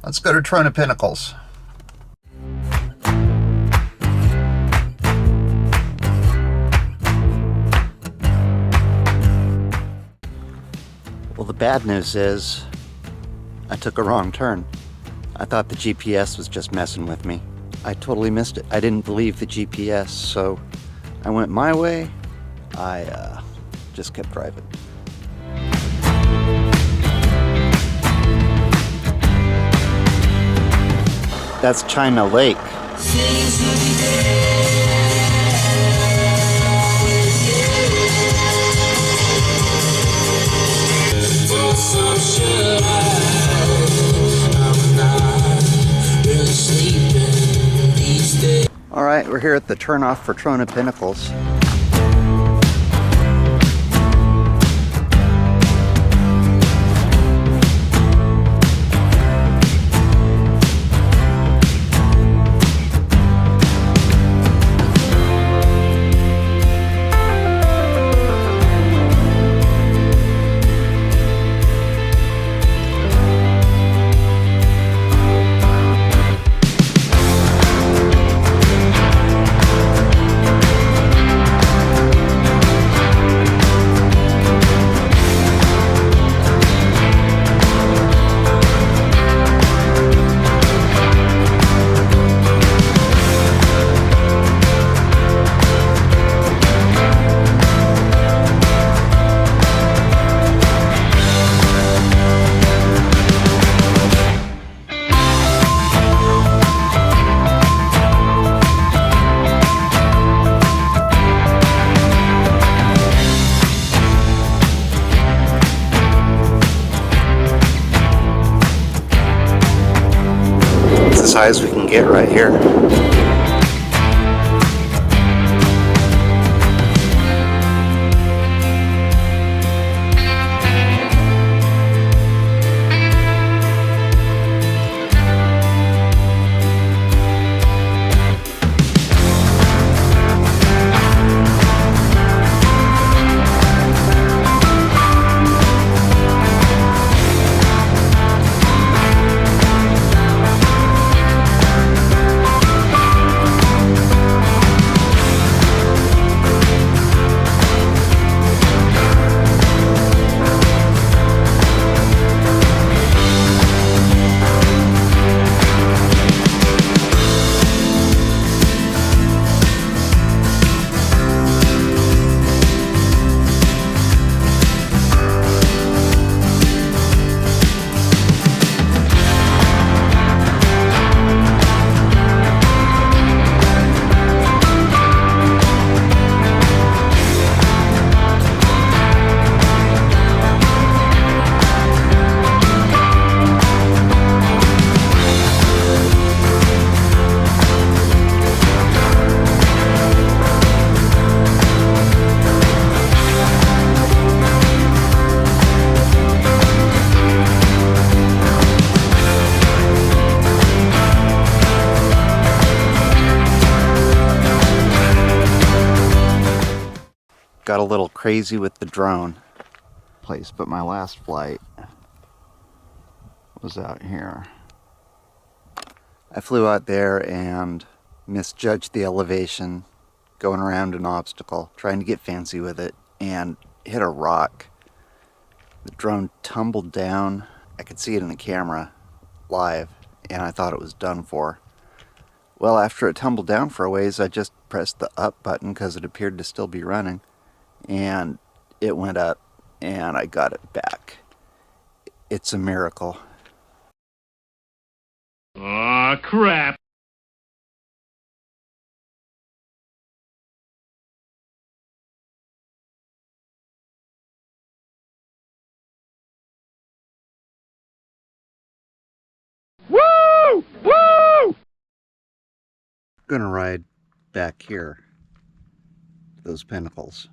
Let's go to Trona Pinnacles. Well, the bad news is I took a wrong turn. I thought the GPS was just messing with me. I totally missed it. I didn't believe the GPS, so I went my way. I just kept driving. That's China Lake. All right, we're here at the turnoff for Trona Pinnacles. As high as we can get right here. Got a little crazy with the drone place, but my last flight was out here. I flew out there and misjudged the elevation, going around an obstacle, trying to get fancy with it, and hit a rock. The drone tumbled down. I could see it in the camera live, and I thought it was done for. Well, after it tumbled down for a ways, I just pressed the up button because it appeared to still be running. And it went up, and I got it back. It's a miracle. Aw, crap! Woo! Woo! Gonna ride back here, those pinnacles.